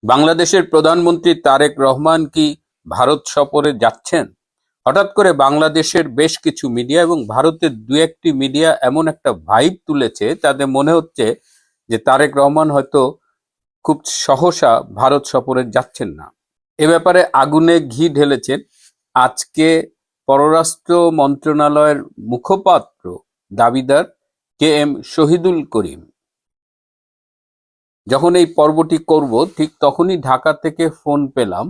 বাংলাদেশের প্রধানমন্ত্রী তারেক রহমান কি ভারত সফরে যাচ্ছেন? হঠাৎ করে বাংলাদেশের বেশ কিছু মিডিয়া এবং ভারতের দু একটি মিডিয়া এমন একটা ভাইব তুলেছে, তাদের মনে হচ্ছে যে তারেক রহমান হয়তো খুব সহসা ভারত সফরে যাচ্ছেন না। এ ব্যাপারে আগুনে ঘি ঢেলেছেন আজকে পররাষ্ট্র মন্ত্রণালয়ের মুখপাত্র দাবিদার KM শহীদুল করিম। যখন এই পর্বটি করব ঠিক তখনই ঢাকা থেকে ফোন পেলাম।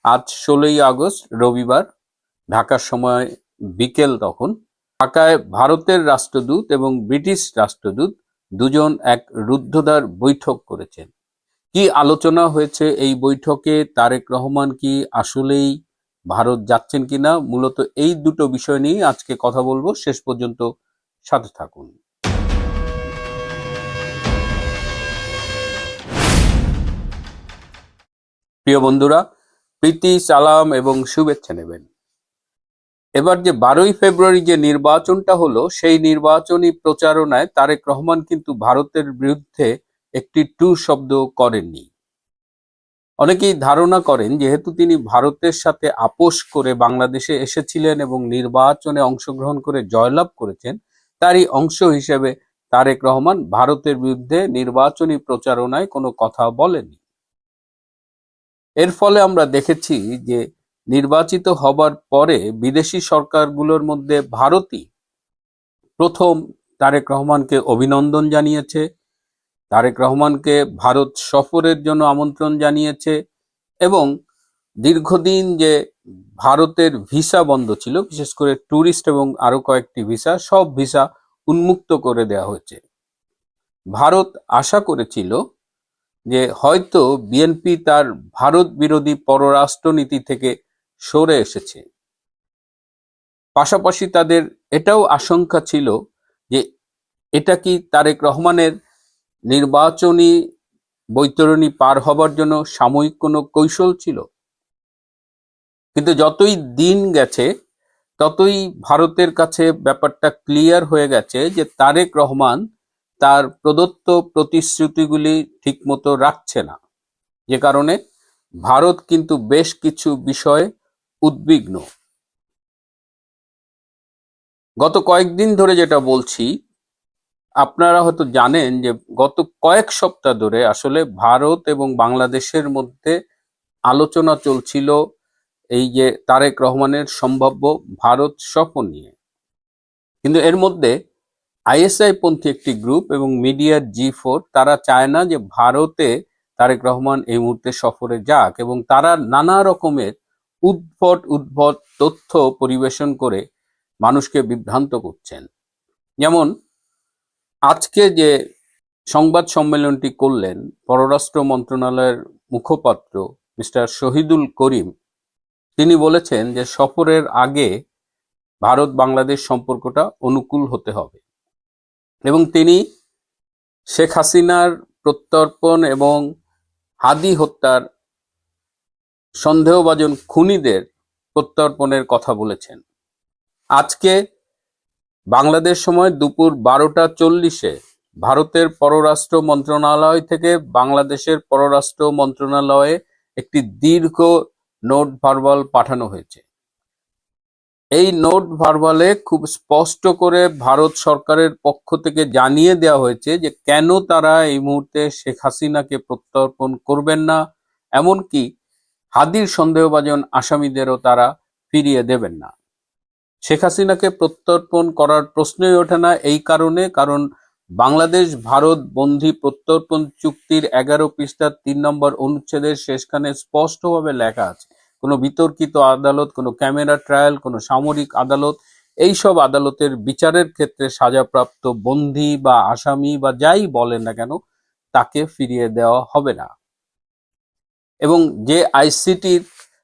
আজ 16ই আগস্ট রবিবার, ঢাকার সময় বিকেল তখন। ঢাকায় ভারতের রাষ্ট্রদূত এবং ব্রিটিশ রাষ্ট্রদূত দুজন এক রুদ্ধদ্বার বৈঠক করেছেন। কি আলোচনা হয়েছে এই বৈঠকে? তারেক রহমান কি আসলেই ভারত যাচ্ছেন কিনা? মূলত এই দুটো বিষয় নিয়ে আজকে কথা বলবো। শেষ পর্যন্ত সাথে থাকুন। প্রিয় বন্ধুরা, প্রীতি, সালাম এবং শুভেচ্ছা নেবেন। এবার যে 12ই ফেব্রুয়ারি যে নির্বাচনটা হলো, সেই নির্বাচনী প্রচারণায় তারেক রহমান কিন্তু ভারতের বিরুদ্ধে একটি টু শব্দ করেননি। অনেকেই ধারণা করেন যেহেতু তিনি ভারতের সাথে আপোষ করে বাংলাদেশে এসেছিলেন এবং নির্বাচনে অংশগ্রহণ করে জয়লাভ করেছেন, তারই অংশ হিসেবে তারেক রহমান ভারতের বিরুদ্ধে নির্বাচনী প্রচারণায় কোনো কথা বলেননি। এর ফলে আমরা দেখেছি যে নির্বাচিত হবার পরে বিদেশি সরকারগুলোর মধ্যে ভারতই প্রথম তারেক রহমানকে অভিনন্দন জানিয়েছে, তারেক রহমানকে ভারত সফরের জন্য আমন্ত্রণ জানিয়েছে এবং দীর্ঘদিন যে ভারতের ভিসা বন্ধ ছিল, বিশেষ করে ট্যুরিস্ট এবং আরো কয়েকটি ভিসা, সব ভিসা উন্মুক্ত করে দেওয়া হয়েছে। ভারত আশা করেছিল যে হয়তো বিএনপি তার ভারত বিরোধী পররাষ্ট্রনীতি থেকে সরে এসেছে। পাশাপাশি তাদের এটাও আশঙ্কা ছিল যে এটা কি তারেক রহমানের নির্বাচনী বৈতরণী পার হবার জন্য সাময়িক কোনো কৌশল ছিল। কিন্তু যতই দিন গেছে ততই ভারতের কাছে ব্যাপারটা ক্লিয়ার হয়ে গেছে যে তারেক রহমান তার প্রদত্ত প্রতিশ্রুতিগুলি ঠিকমতো রাখছে না, যে কারণে ভারত কিন্তু বেশ কিছু বিষয়ে উদ্বিগ্ন। গত কয়েকদিন ধরে যেটা বলছি, আপনারা হয়তো জানেন যে গত কয়েক সপ্তাহ ধরে আসলে ভারত এবং বাংলাদেশের মধ্যে আলোচনা চলছিল এই যে তারেক রহমানের সম্ভাব্য ভারত সফর নিয়ে। কিন্তু এর মধ্যে আইএসআই পন্থী একটি গ্রুপ এবং মিডিয়ার G4 তারা চায় না যে ভারতে তারেক রহমান এই মুহূর্তে সফরে যাক, এবং তারা নানা রকমের উদ্ভট তথ্য পরিবেশন করে মানুষকে বিভ্রান্ত করছেন। যেমন আজকে যে সংবাদ সম্মেলনটি করলেন পররাষ্ট্র মন্ত্রণালয়ের মুখপাত্র মিস্টার শহীদুল করিম, তিনি বলেছেন যে সফরের আগে ভারত বাংলাদেশ সম্পর্কটা অনুকূল হতে হবে এবং তিনি শেখ হাসিনার প্রত্যর্পণ এবং হাদি হত্যার সন্দেহভাজন খুনিদের প্রত্যর্পণের কথা বলেছেন। আজকে বাংলাদেশ সময় দুপুর 12টা 40-এ ভারতের পররাষ্ট্র মন্ত্রণালয় থেকে বাংলাদেশের পররাষ্ট্র মন্ত্রণালয়ে একটি দীর্ঘ নোট ভার্বাল পাঠানো হয়েছে। এই নোট ভার্বালে খুব স্পষ্ট করে ভারত সরকারের পক্ষ থেকে জানিয়ে দেওয়া হয়েছে যে কেন তারা এই মুহূর্তে শেখ হাসিনাকে প্রত্যর্পণ করবেন না, এমনকি হাদির সন্দেহভাজন আসামিদেরও তারা ফিরিয়ে দেবেন না। শেখ হাসিনাকে প্রত্যর্পণ করার প্রশ্নই ওঠে না এই কারণে, কারণ বাংলাদেশ ভারত বন্ধি প্রত্যর্পণ চুক্তির 11 পৃষ্ঠার 3 নম্বর অনুচ্ছেদের শেষখানে স্পষ্টভাবে লেখা আছে কোনো বিতর্কিত আদালত, কোনো ক্যামেরা ট্রায়াল, কোনো সামরিক আদালত, এইসব আদালতের বিচারের ক্ষেত্রে সাজাপ্রাপ্ত বন্দী বা আসামি বা যাই বলেন না কেন তাকে ফিরিয়ে দেওয়া হবে না। এবং যে আইসিটির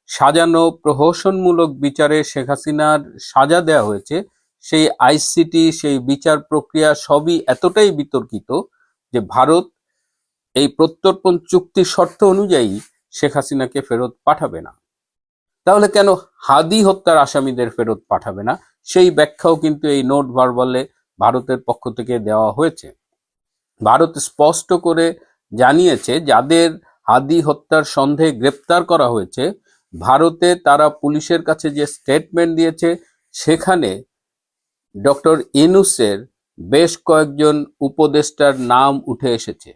সাজানো প্রহসনমূলক বিচারে শেখ হাসিনার সাজা দেওয়া হয়েছে, সেই আইসিটি, সেই বিচার প্রক্রিয়া সবই এতটাই বিতর্কিত যে ভারত এই প্রত্যর্পণ চুক্তির শর্ত অনুযায়ী শেখ হাসিনাকে ফেরত পাঠাবে না। তাহলে কেন হাদি হত্যার আসামিদের ফেরত পাঠাবে না, সেই ব্যাখ্যাও কিন্তু এই নোট ভার্বালে ভারতের পক্ষ থেকে দেওয়া হয়েছে। ভারত স্পষ্ট করে জানিয়েছে যাদের হাদি হত্যার সন্দেহে গ্রেপ্তার করা হয়েছে, ভারতে তারা পুলিশের কাছে যে স্টেটমেন্ট দিয়েছে সেখানে ডক্টর ইউনূসের বেশ কয়েকজন উপদেষ্টার নাম উঠে এসেছে।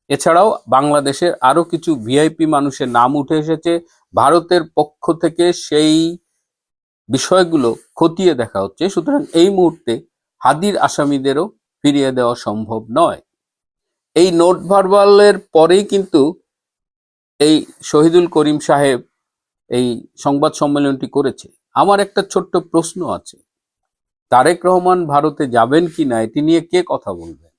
এছাড়াও বাংলাদেশের আরো কিছু ভিআইপি মানুষের নাম উঠে এসেছে। ভারতের পক্ষ থেকে সেই বিষয়গুলো খতিয়ে দেখা হচ্ছে। সুতরাং এই মুহূর্তে হাদির আসামিদেরও ফিরিয়ে দেওয়া সম্ভব নয়। এই নোট ভার্বালের পরেই কিন্তু এই শহীদুল করিম সাহেব এই সংবাদ সম্মেলনটি করেছে। আমার একটা ছোট্ট প্রশ্ন আছে, তারেক রহমান ভারতে যাবেন কিনা এটি নিয়ে কে কথা বলবেন?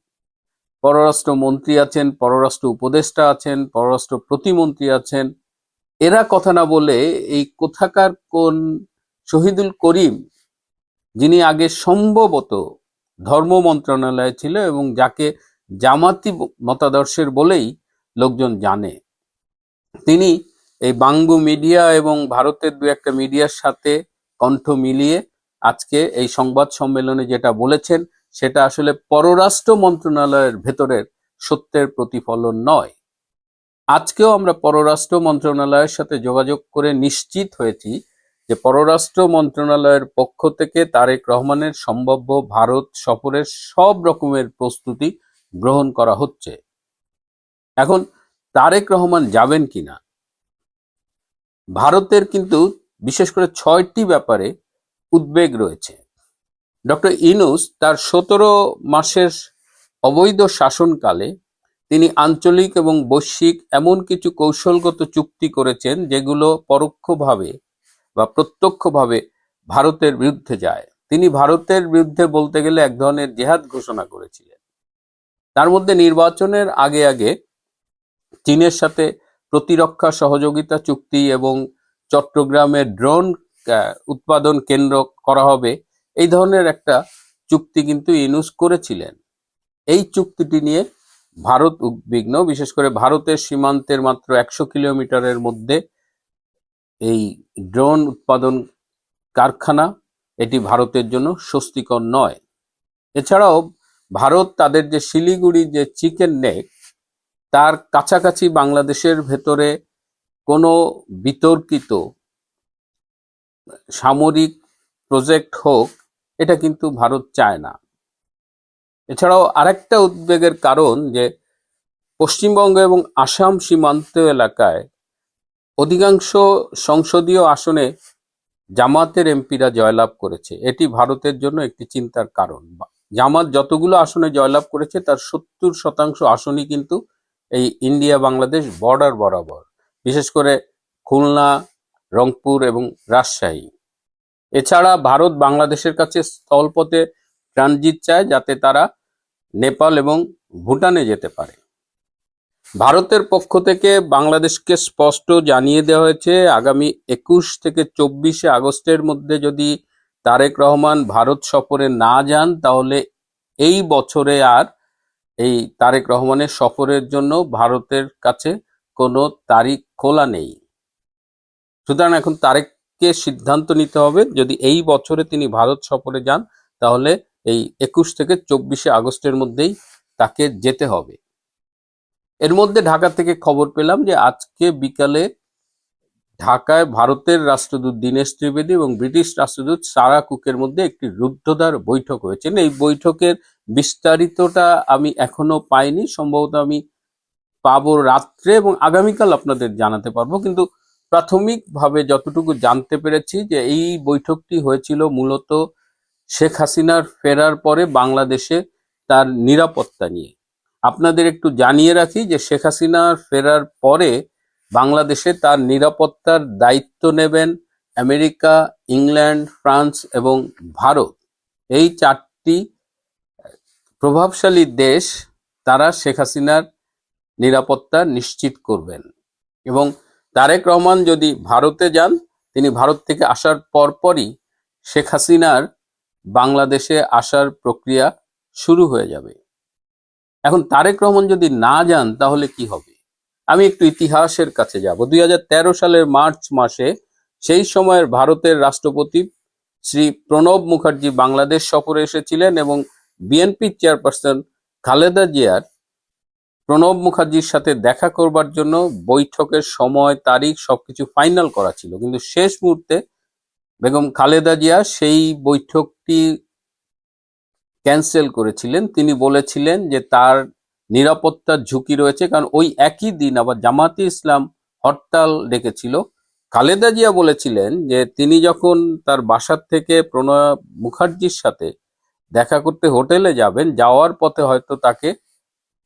পররাষ্ট্র মন্ত্রী আছেন, পররাষ্ট্র উপদেষ্টা আছেন, পররাষ্ট্র প্রতিমন্ত্রী আছেন। এরা কথা না বলে এই কোথাকার কোন শহীদুল করিম, যিনি আগে সম্ভবত ধর্ম মন্ত্রণালয়ে ছিল এবং যাকে জামাতি মতাদর্শের বলেই লোকজন জানে, তিনি এই বাংবু মিডিয়া এবং ভারতের দু একটা মিডিয়ার সাথে কণ্ঠ মিলিয়ে আজকে এই সংবাদ সম্মেলনে যেটা বলেছেন সেটা আসলে পররাষ্ট্র মন্ত্রণালয়ের ভেতরের সত্যের প্রতিফলন নয়। আজকেও আমরা পররাষ্ট্র মন্ত্রণালয়ের সাথে যোগাযোগ করে নিশ্চিত হয়েছি যে পররাষ্ট্র মন্ত্রণালয়ের পক্ষ থেকে তারেক রহমানের সম্ভাব্য ভারত সফরের সব রকমের প্রস্তুতি গ্রহণ করা হচ্ছে। এখন তারেক রহমান যাবেন কিনা, ভারতের কিন্তু বিশেষ করে ৬টি ব্যাপারে উদ্বেগ রয়েছে। ডক্টর ইউনূস তার ১৭ মাসের অবৈধ শাসনকালে তিনি আঞ্চলিক এবং বৈশ্বিক এমন কিছু কৌশলগত চুক্তি করেছেন যেগুলো পরোক্ষভাবে বা প্রত্যক্ষভাবে ভারতের বিরুদ্ধে যায়। তিনি ভারতের বিরুদ্ধে বলতে গেলে এক ধরনের জেহাদ ঘোষণা করেছিলেন। তার মধ্যে নির্বাচনের আগে আগে চীনের সাথে প্রতিরক্ষা সহযোগিতা চুক্তি এবং চট্টগ্রামে ড্রোন উৎপাদন কেন্দ্র করা হবে, এই ধরনের একটা চুক্তি কিন্তু ইউনূস করেছিলেন। এই চুক্তিটি নিয়ে ভারত উদ্বিগ্ন, বিশেষ করে ভারতের সীমান্তের মাত্র ১০০ কিলোমিটারের মধ্যে এই ড্রোন উৎপাদন কারখানা, এটি ভারতের জন্য স্বস্তিকর নয়। এছাড়াও ভারত তাদের যে শিলিগুড়ি যে চিকেন নেক, তার কাছাকাছি বাংলাদেশের ভেতরে কোনো বিতর্কিত সামরিক প্রজেক্ট হোক, এটা কিন্তু ভারত চায় না। এছাড়াও আরেকটা উদ্বেগের কারণ যে পশ্চিমবঙ্গ এবং আসাম সীমান্ত এলাকায় অধিকাংশ সংসদীয় আসনে জামাতের এমপিরা জয়লাভ করেছে। এটি ভারতের জন্য একটি চিন্তার কারণ। জামাত যতগুলো আসনে জয়লাভ করেছে তার ৭০% আসনই কিন্তু এই ইন্ডিয়া বাংলাদেশ বর্ডার বরাবর, বিশেষ করে খুলনা, রংপুর এবং রাজশাহী। এছাড়া ভারত বাংলাদেশের কাছে স্থলপথে ট্রানজিট চায় যাতে তারা নেপাল এবং ভুটানে যেতে পারে। ভারতের পক্ষ থেকে বাংলাদেশকে স্পষ্ট জানিয়ে দেওয়া হয়েছে আগামী ২১ থেকে ২৪ আগস্টের মধ্যে যদি তারেক রহমান ভারত সফরে না যান তাহলে এই বছরে আর এই তারেক রহমানের সফরের জন্য ভারতের কাছে কোনো তারিখ খোলা নেই। সুতরাং এখন তারেককে সিদ্ধান্ত নিতে হবে, যদি এই বছরে তিনি ভারত সফরে যান তাহলে এই ২১ থেকে ২৪ আগস্টের মধ্যেই তাকে যেতে হবে। এর মধ্যে ঢাকা থেকে খবর পেলাম যে আজকে বিকালে ঢাকায় ভারতের রাষ্ট্রদূত দীনেশ ত্রিবেদী এবং ব্রিটিশ রাষ্ট্রদূত সারা কুকের মধ্যে একটি রুদ্ধদ্বার বৈঠক হয়েছে। এই বৈঠকের বিস্তারিতটা আমি এখনো পাইনি, সম্ভবত আমি পাবো রাত্রে এবং আগামীকাল আপনাদের জানাতে পারবো। কিন্তু প্রাথমিকভাবে যতটুকু জানতে পেরেছি যে এই বৈঠকটি হয়েছিল মূলত শেখ হাসিনার ফেরার পরে বাংলাদেশে তার নিরাপত্তা নিয়ে। আপনাদের একটু জানিয়ে রাখি যে শেখ হাসিনার ফেরার পরে বাংলাদেশে তার নিরাপত্তার দায়িত্ব নেবেন আমেরিকা, ইংল্যান্ড, ফ্রান্স এবং ভারত। এই 4টি প্রভাবশালী দেশ তারা শেখ হাসিনার নিরাপত্তা নিশ্চিত করবেন। এবং তারেক রহমান যদি ভারতে যান, তিনি ভারত থেকে আসার পরপরই শেখ হাসিনার বাংলাদেশে আসার প্রক্রিয়া শুরু হয়ে যাবে। এখন তারেক রহমান যদি না যান তাহলে কি হবে? আমি একটু ইতিহাসের কাছে যাব। ২০১৩ সালের মার্চ মাসে সেই সময়ের ভারতের রাষ্ট্রপতি শ্রী প্রণব মুখার্জি বাংলাদেশ সফরে এসেছিলেন এবং বিএনপি চেয়ারপারসন খালেদা জিয়ার প্রণব মুখার্জির সাথে দেখা করবার জন্য বৈঠকের সময় তারিখ সবকিছু ফাইনাল করা ছিল, কিন্তু শেষ মুহূর্তে বেগম খালেদা জিয়া সেই বৈঠকটি ক্যান্সেল করেছিলেন। তিনি বলেছিলেন যে তার নিরাপত্তার ঝুঁকি রয়েছে, কারণ ওই একই দিন আবার জামাতে ইসলাম হরতাল ডেকেছিল। খালেদা জিয়া বলেছিলেন যে তিনি যখন তার বাসার থেকে প্রণব মুখার্জির সাথে দেখা করতে হোটেলে যাবেন, যাওয়ার পথে হয়তো তাকে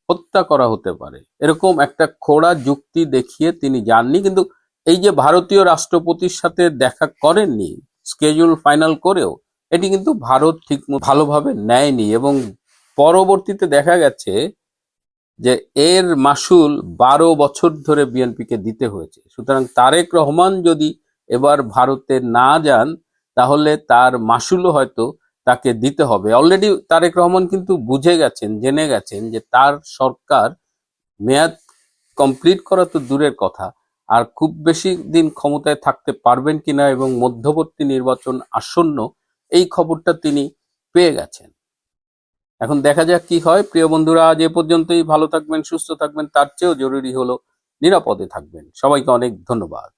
হত্যা করা হতে পারে, এরকম একটা খোড়া যুক্তি দেখিয়ে তিনি যাননি। কিন্তু এই যে ভারতীয় রাষ্ট্রপতির সাথে দেখা করেননি স্কেডিউল ফাইনাল করেও, এটি কিন্তু ভারত ঠিক ভালোভাবে নেয়নি, এবং পরবর্তীতে দেখা গেছে যে এর মাসুল 12 বছর ধরে বিএনপিকে দিতে হয়েছে। সুতরাং তারেক রহমান যদি এবার ভারতে না যান, তাহলে তার মাসুলও হয়তো তাকে দিতে হবে। অলরেডি তারেক রহমান কিন্তু বুঝে গেছেন, জেনে গেছেন যে তার সরকার মেয়াদ কমপ্লিট করা তো দূরের কথা, আর খুব বেশি দিন ক্ষমতায় থাকতে পারবেন কিনা এবং মধ্যবর্তী নির্বাচন আসন্ন, এই খবরটা তিনি পেয়ে গেছেন। এখন দেখা যাক কি হয়। প্রিয় বন্ধুরা, আজ এ পর্যন্তই। ভালো থাকবেন, সুস্থ থাকবেন, তার চেয়েও জরুরি হলো নিরাপদে থাকবেন। সবাইকে অনেক ধন্যবাদ।